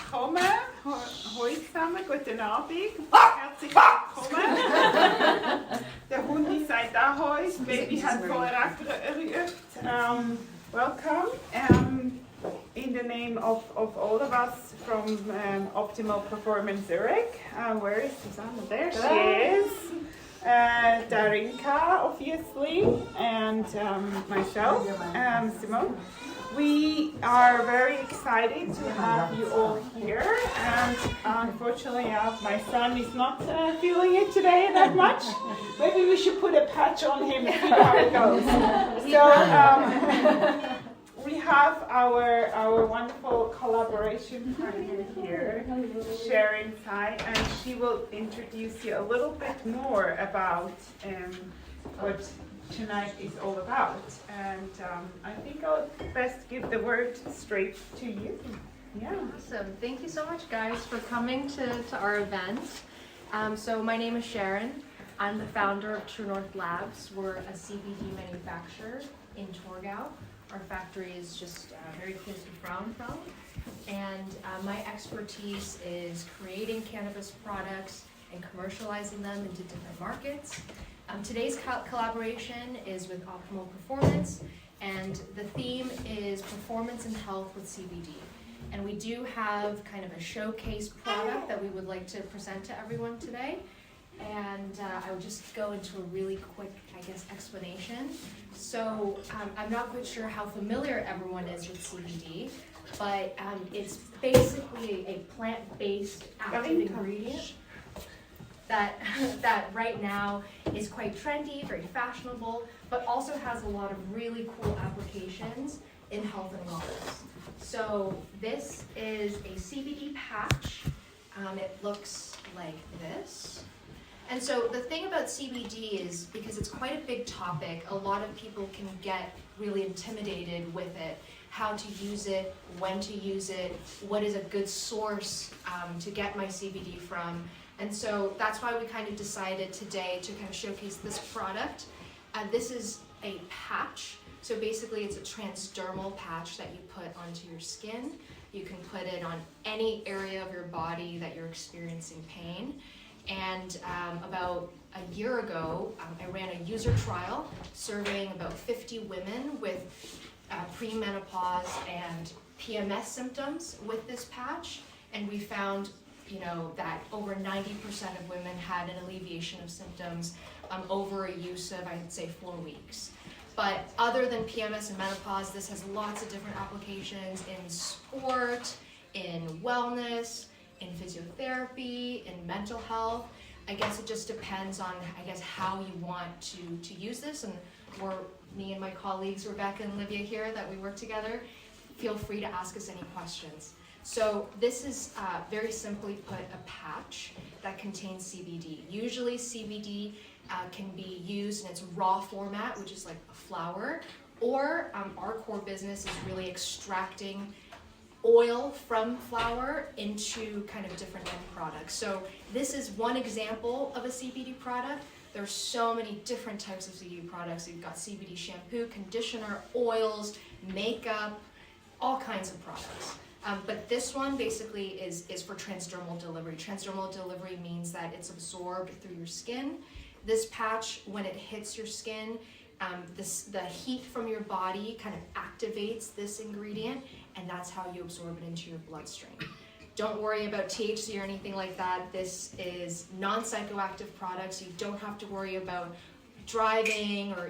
willkommen. Hoi zusammen, guten Abend. Herzlich willkommen. Der Hundi sagt auch Hoi, das Baby hat vorher auch gerührt. Welcome. In the name of all of us from Optimal Performance Zurich. Where is Susanna? There she is. Darinka, obviously, and myself, Simone. We are very excited to have you all here, and unfortunately my son is not feeling it today that much. Maybe we should put a patch on him and see how it goes. So we have our wonderful collaboration partner here, Sharon Tsai, and she will introduce you a little bit more about what tonight is all about. And I think I'll best give the word straight to you. Yeah. Awesome. Thank you so much, guys, for coming to our event. So my name is Sharon. I'm the founder of True North Labs. We're a CBD manufacturer in Torgau. Our factory is just very close to Frauenfeld. And my expertise is creating cannabis products and commercializing them into different markets. Today's collaboration is with Optimal Performance, and the theme is performance and health with CBD. And we do have kind of a showcase product that we would like to present to everyone today. And I will just go into a really quick, explanation. So I'm not quite sure how familiar everyone is with CBD, but it's basically a plant-based active ingredient that right now is quite trendy, very fashionable, but also has a lot of really cool applications in health and wellness. So this is a CBD patch. It looks like this. And so the thing about CBD is, because it's quite a big topic, a lot of people can get really intimidated with it. How to use it, when to use it, what is a good source to get my CBD from. And so that's why we kind of decided today to kind of showcase this product. This is a patch. So basically it's a transdermal patch that you put onto your skin. You can put it on any area of your body that you're experiencing pain. And about a year ago, I ran a user trial surveying about 50 women with premenopause and PMS symptoms with this patch. And we found that over 90% of women had an alleviation of symptoms over a use of, I'd say, 4 weeks. But other than PMS and menopause, this has lots of different applications in sport, in wellness, in physiotherapy, in mental health. I guess it just depends on, how you want to use this. And me and my colleagues, Rebecca and Livia here, that we work together, feel free to ask us any questions. So this is very simply put a patch that contains CBD. Usually CBD can be used in its raw format, which is like a flower, or our core business is really extracting oil from flower into kind of different end products. So this is one example of a CBD product. There's so many different types of CBD products. You've got CBD shampoo, conditioner, oils, makeup, all kinds of products. But this one basically is for transdermal delivery. Transdermal delivery means that it's absorbed through your skin. This patch, when it hits your skin, the heat from your body kind of activates this ingredient, and that's how you absorb it into your bloodstream. Don't worry about THC or anything like that. This is non-psychoactive products. You don't have to worry about driving or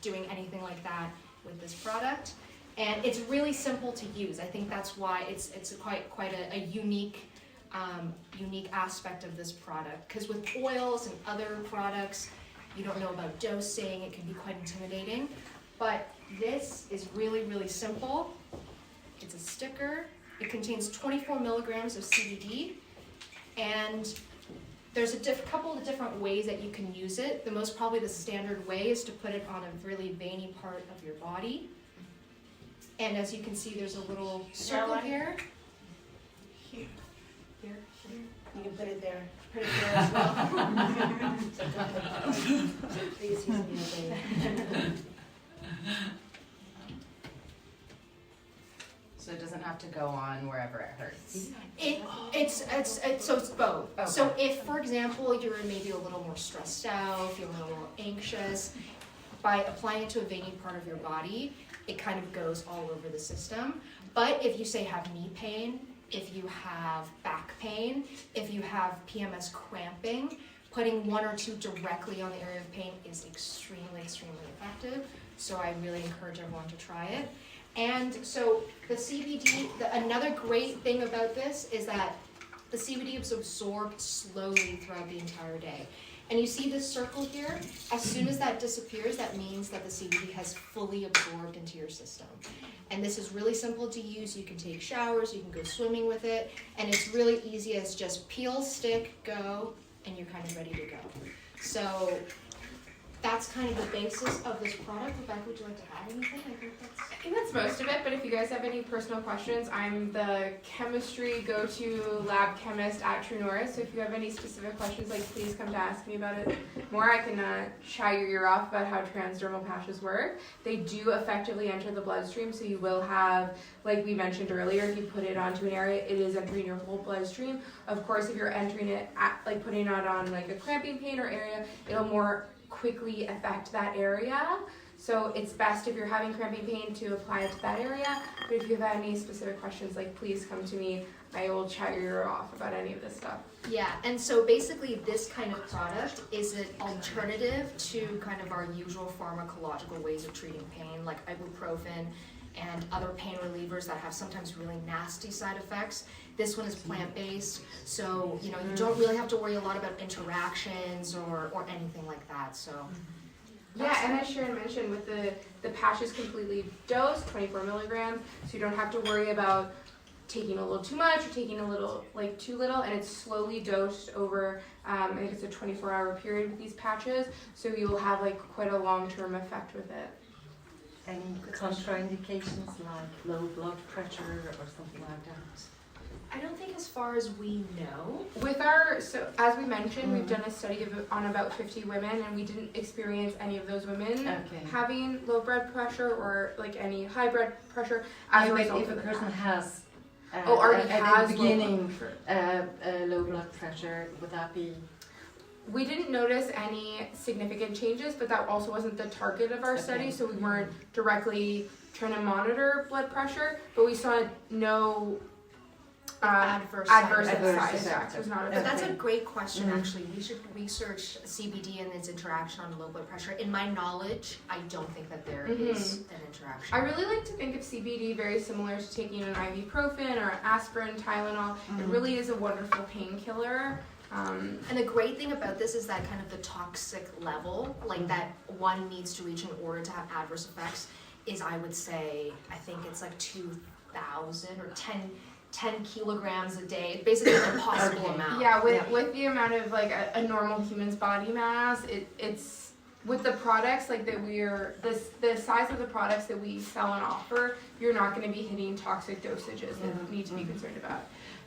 doing anything like that with this product. And it's really simple to use. I think that's why it's quite a unique aspect of this product. Because with oils and other products, you don't know about dosing. It can be quite intimidating. But this is really, really simple. It's a sticker. It contains 24 milligrams of CBD. And there's a couple of different ways that you can use it. Probably the standard way is to put it on a really veiny part of your body. And as you can see, there's a little circle here. Here. You can put it there. Put it there as well. So please use me as a. So it doesn't have to go on wherever it hurts. So it's both. Okay. So if, for example, you're maybe a little more stressed out, feeling a little anxious, by applying it to a veiny part of your body, it kind of goes all over the system. But if you say have knee pain, if you have back pain, if you have PMS cramping, putting 1 or 2 directly on the area of pain is extremely, extremely effective. So I really encourage everyone to try it. And so the CBD, another great thing about this is that the CBD is absorbed slowly throughout the entire day. And you see this circle here? As soon as that disappears, that means that the CBD has fully absorbed into your system. And this is really simple to use. You can take showers, you can go swimming with it, and it's really easy as just peel, stick, go, and you're kind of ready to go. So that's kind of the basis of this product. Rebecca, would you like to add anything? I think that's most of it, but if you guys have any personal questions, I'm the chemistry go-to lab chemist at True North, so if you have any specific questions, like please come to ask me about it more. I can chat your ear off about how transdermal patches work. They do effectively enter the bloodstream, so you will have, like we mentioned earlier, if you put it onto an area, it is entering your whole bloodstream. Of course, if you're entering it at, like putting it on like a cramping pain or area, it'll more quickly affect that area. So it's best if you're having cramping pain to apply it to that area. But if you have any specific questions, like please come to me. I will chat your ear off about any of this stuff. Yeah, and so basically this kind of product is an alternative to kind of our usual pharmacological ways of treating pain, like ibuprofen and other pain relievers that have sometimes really nasty side effects. This one is plant-based, so you don't really have to worry a lot about interactions or anything like that. So yeah, and as Sharon mentioned, with the patch is completely dosed, 24 milligrams, so you don't have to worry about taking a little too much or taking a little too little, and it's slowly dosed over I think it's a 24-hour period with these patches, so you will have quite a long-term effect with it. Any contraindications like low blood pressure or something like that? I don't think as far as we know. With our, so as we mentioned, we've done a study on about 50 women, and we didn't experience any of those women having low blood pressure or any high blood pressure as a result if of a the person patch. has already at has the beginning low blood pressure. low blood pressure, would that be? We didn't notice any significant changes, but that also wasn't the target of our study, so we weren't directly trying to monitor blood pressure, but we saw no adverse side effects. Was not But that's a great question, actually. We should research CBD and its interaction on low blood pressure. In my knowledge, I don't think that there is an interaction. I really like to think of CBD very similar to taking an ibuprofen or aspirin, Tylenol. It really is a wonderful painkiller. And the great thing about this is that kind of the toxic level, that one needs to reach in order to have adverse effects, is I would say, I think it's 2,000 or 10 kilograms a day. Basically an impossible amount. Yeah, with the amount of a normal human's body mass, it's with the products that we're the size of the products that we sell and offer, you're not going to be hitting toxic dosages that you need to be concerned about.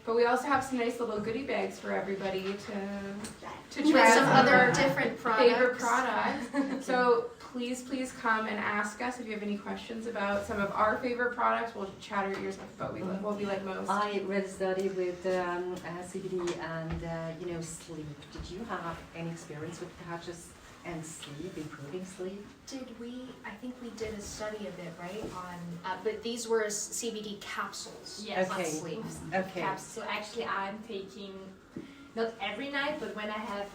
But we also have some nice little goodie bags for everybody to try with some other different favorite products. So please come and ask us if you have any questions about some of our favorite products. We'll chat our ears off about what we like most. I read a study with CBD and sleep. Did you have any experience with patches and sleep, improving sleep? I think we did a study of it, right? But these were CBD capsules. Yes. On sleep. Okay. So actually I'm taking, not every night, but when I have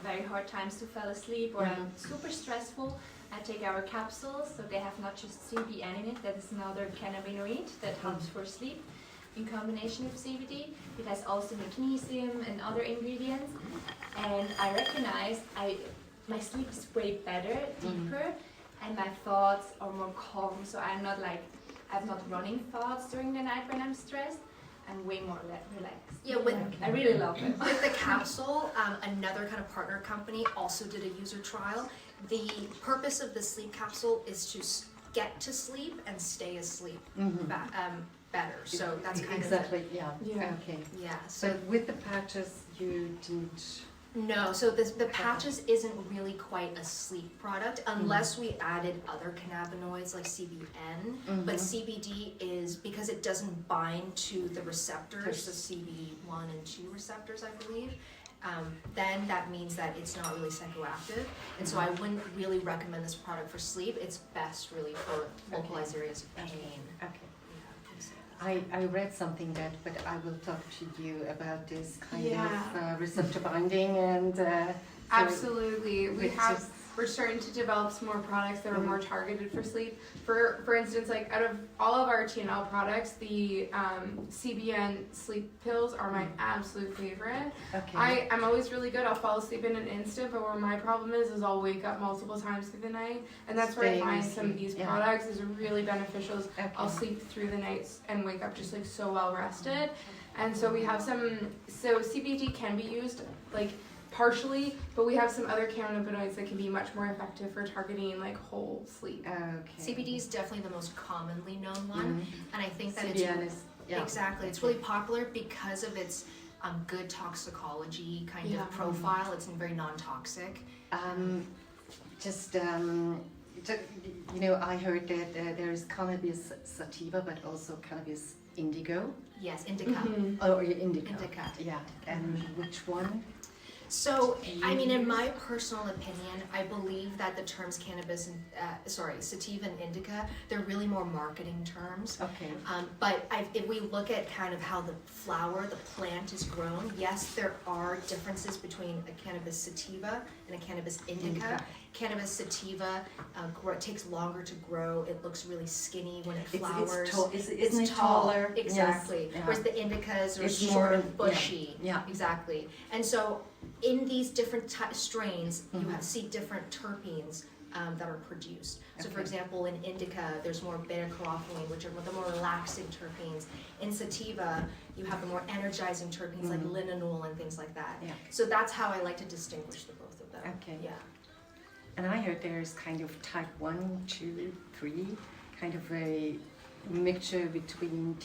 very hard times to fall asleep or I'm super stressful, I take our capsules. So they have not just CBN in it, that is another cannabinoid that helps for sleep in combination with CBD. It has also magnesium and other ingredients. And I recognize my sleep is way better, deeper, and my thoughts are more calm. So I'm not I have not running thoughts during the night when I'm stressed. I'm way more relaxed. Yeah, I really love it. With the capsule, another kind of partner company also did a user trial. The purpose of the sleep capsule is to get to sleep and stay asleep better. So that's kind exactly. of Yeah. Okay. Yeah. So But with the patches, you didn't No, so the patches isn't really quite a sleep product unless we added other cannabinoids like CBN. But CBD is, because it doesn't bind to the receptors, the CBD1 and 2 receptors, I believe, then that means that it's not really psychoactive. And so I wouldn't really recommend this product for sleep. It's best really for localized areas of pain. Okay. I read something that, but I will talk to you about this kind of receptor binding and Absolutely. So We're starting to develop some more products that are more targeted for sleep. For instance, like out of all of our TNL products, the CBN sleep pills are my absolute favorite. Okay. I'm always really good. I'll fall asleep in an instant, but where my problem is I'll wake up multiple times through the night, and that's where I find some of these products is really beneficial. I'll sleep through the nights and wake up just like so well rested. And so we have so CBD can be used like partially, but we have some other cannabinoids that can be much more effective for targeting like whole sleep. CBD is definitely the most commonly known one, and I think that CBN it's exactly it's really popular because of its good toxicology kind of profile. It's very non-toxic. I heard that there is cannabis sativa, but also cannabis indigo. Yes, indica. Or indica. Indica. Yeah. And which one? So, I mean, in my personal opinion, I believe that the terms cannabis and, sativa and indica, they're really more marketing terms. Okay. But if we look at kind of how the flower, the plant is grown, yes, there are differences between a cannabis sativa and a cannabis indica. Cannabis sativa takes longer to grow. It looks really skinny when it flowers. It's taller? Exactly. Yes. Yeah. Whereas the indicas are It's short more and bushy. Yeah. Exactly. And so in these different strains, you see different terpenes that are produced. So for example, in indica, there's more beta-carophylline, which are the more relaxing terpenes. In sativa, you have the more energizing terpenes like linalool and things like that. Yeah. So that's how I like to distinguish the both of them. Okay. Yeah. And I heard there's kind of type 1, 2, 3, kind of a mixture between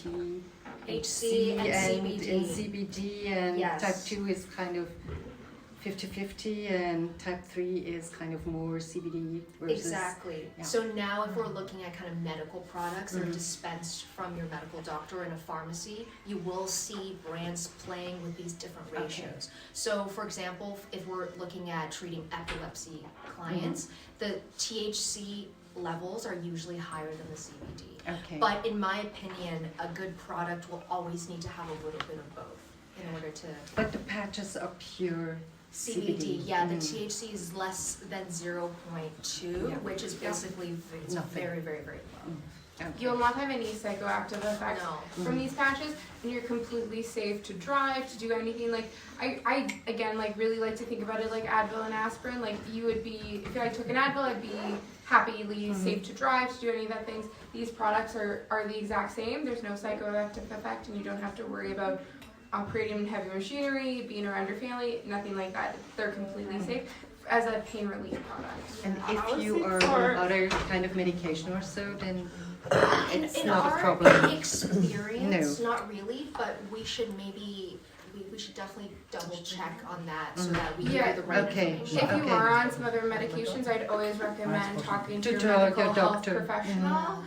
THC and CBD, and Yes. type 2 is kind of 50-50, and type 3 is kind of more CBD versus... Exactly. Yeah. So now if we're looking at kind of medical products that are dispensed from your medical doctor in a pharmacy, you will see brands playing with these different ratios. So for example, if we're looking at treating epilepsy clients, the THC levels are usually higher than the CBD. Okay. But in my opinion, a good product will always need to have a little bit of both in order to... But the patches are pure CBD, yeah, the THC is less than 0.2, which is basically it's very, very, very low. Okay. You'll not have any psychoactive effects from these patches, and you're completely safe to drive, to do anything. Like I again like really like to think about it like Advil and aspirin. Like you would be, if I took an Advil, I'd be happily safe to drive, to do any of that things. These products are the exact same. There's no psychoactive effect, and you don't have to worry about operating in heavy machinery, being around your family, nothing like that. They're completely safe as a pain relief product. And if you are on other kind of medication or so, then it's in not our a problem. experience, not really, but we should definitely double check on that so that we get the right information. If you are on some other medications, I'd always recommend talking to your medical health professional,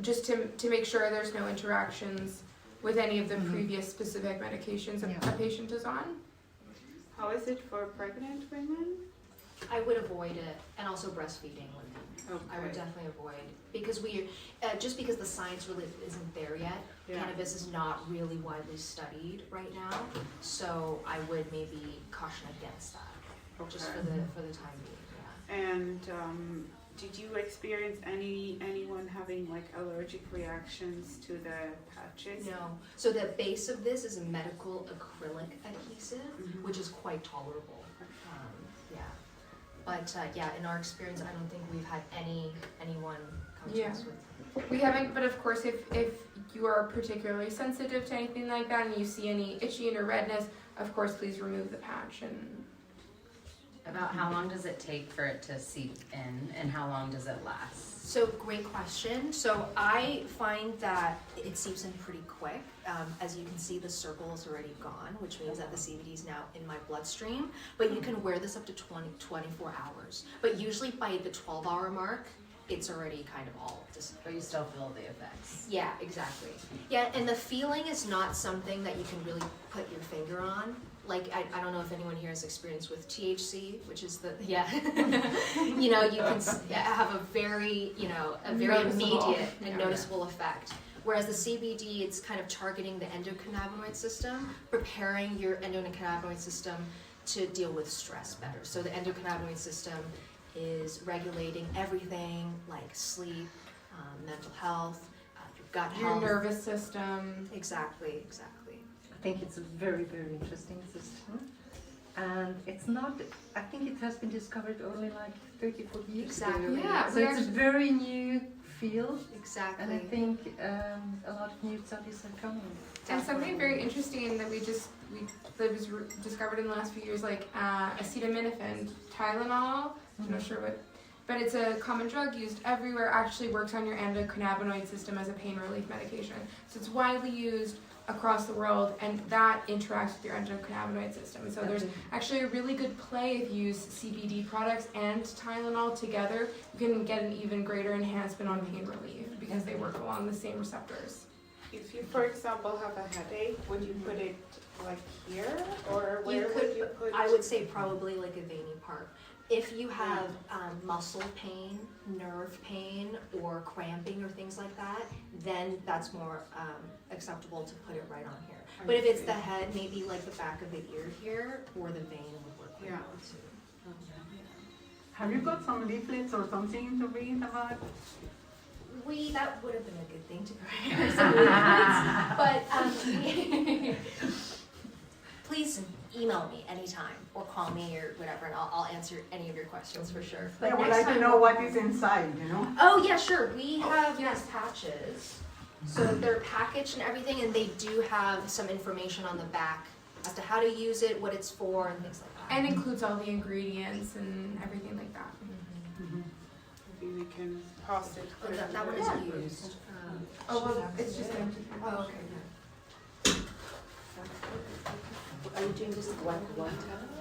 just to make sure there's no interactions with any of the previous specific medications a patient is on. How is it for pregnant women? I would avoid it, and also breastfeeding women. Okay. I would definitely avoid, because just because the science really isn't there yet. Cannabis is not really widely studied right now, so I would maybe caution against that, just for the time being. And did you experience anyone having like allergic reactions to the patches? No. So the base of this is a medical acrylic adhesive, which is quite tolerable. But in our experience, I don't think we've had anyone come to us with. We haven't, but of course, if you are particularly sensitive to anything like that, and you see any itching or redness, of course, please remove the patch. And About how long does it take for it to seep in, and how long does it last? So great question. So I find that it seeps in pretty quick. As you can see, the circle is already gone, which means that the CBD is now in my bloodstream. But you can wear this up to 24 hours. But usually by the 12-hour mark, it's already kind of all dissipated. But you still feel the effects. Yeah, exactly. Yeah, and the feeling is not something that you can really put your finger on. Like, I don't know if anyone here has experience with THC, which is the, yeah. You know, you can have a very, a very immediate and noticeable effect. Whereas the CBD, it's kind of targeting the endocannabinoid system, preparing your endocannabinoid system to deal with stress better. So the endocannabinoid system is regulating everything like sleep, mental health, your gut health. Your nervous system. Exactly. I think it's a very, very interesting system. And it's not, I think it has been discovered only like 30, 40 years Exactly. ago. Yeah, So we it's a very new field. Exactly. And I think a lot of new studies are coming. And something very interesting that that was discovered in the last few years, like acetaminophen, Tylenol. I'm not sure what, but it's a common drug used everywhere. Actually works on your endocannabinoid system as a pain relief medication. So it's widely used across the world, and that interacts with your endocannabinoid system. So there's actually a really good play if you use CBD products and Tylenol together. You can get an even greater enhancement on pain relief because they work along the same receptors. If you, for example, have a headache, would you put it like here, or where would you put it? I would say probably like a veiny part. If you have muscle pain, nerve pain, or cramping or things like that, then that's more acceptable to put it right on here. But if it's the head, maybe like the back of the ear here, or the vein would work really well too. Have you got some leaflets or something to read about? That would have been a good thing to prepare some leaflets, but please email me anytime or call me or whatever, and I'll answer any of your questions for sure. But I would next like to time know what is inside, Oh yeah, sure. We have these patches, so they're packaged and everything, and they do have some information on the back as to how to use it, what it's for, and things like that. And includes all the ingredients and everything like that. Maybe we can pass it. Oh, that one is used. It's just empty. Oh, okay. Are you doing just one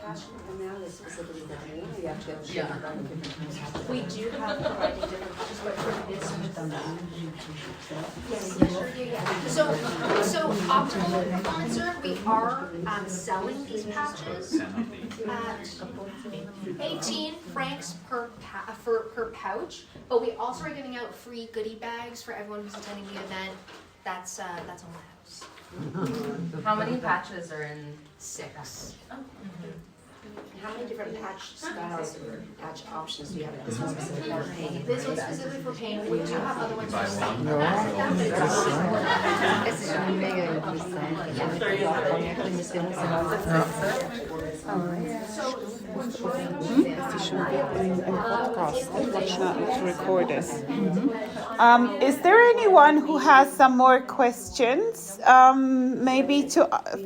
patch now that's specifically designed, or you actually have different patches? We do have providing different patches, but for this So Optimal Performance Zurich, we are selling these patches at 18 francs per pouch, but we also are giving out free goodie bags for everyone who's attending the event. That's on the house. How many patches are in? 6. How many different patch styles or patch options do you have? This one's specifically for pain. This one's specifically for pain. We do have other ones for sleep. Is there anyone who has some more questions? Maybe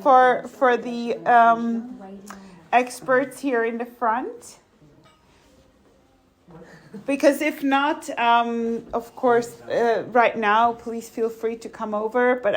for the experts here in the front? Because if not, of course, right now, please feel free to come over. But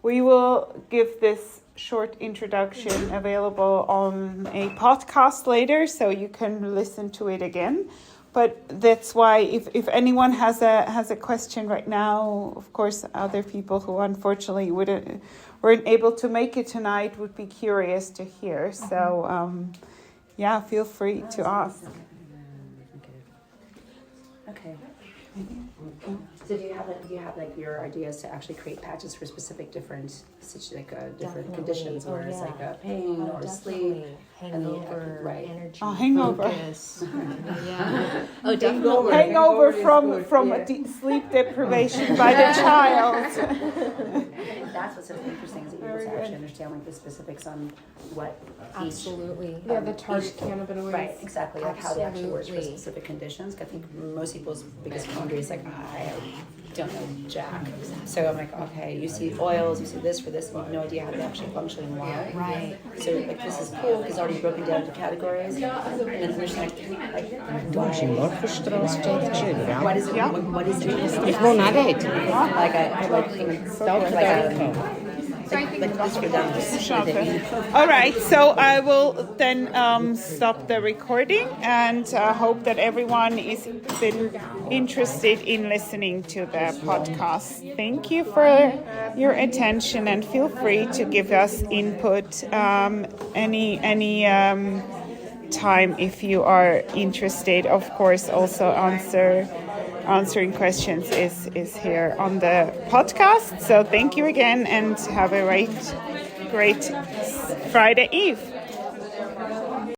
we will give this short introduction available on a podcast later, so you can listen to it again. But that's why if anyone has a question right now, of course, other people who unfortunately weren't able to make it tonight would be curious to hear. So, feel free to ask. Okay. So do you have like your ideas to actually create patches for specific different conditions, where it's like a pain or sleep, hangover, right? energy, hangover. focus. Yeah. Oh, definitely. Hangover from sleep deprivation by the child. That's what's so interesting, is that you're able to actually understand like the specifics on what Absolutely. Yeah, the target cannabinoids. Right, exactly, like how they actually work for Absolutely. specific conditions. I think most people's biggest quandary is like, I don't know jack. So I'm like, okay, you see oils, you see this for this, and you have no idea how they actually function and why. Right. So like this is cool because it's already broken down into categories. And then understand like why does it? What is it? Ich wohne auch dort. Like I like this for them. All right, so I will then stop the recording and hope that everyone is been interested in listening to the podcast. Thank you for your attention and feel free to give us input any time if you are interested. Of course, also answering questions is here on the podcast. So thank you again and have a great Friday Eve.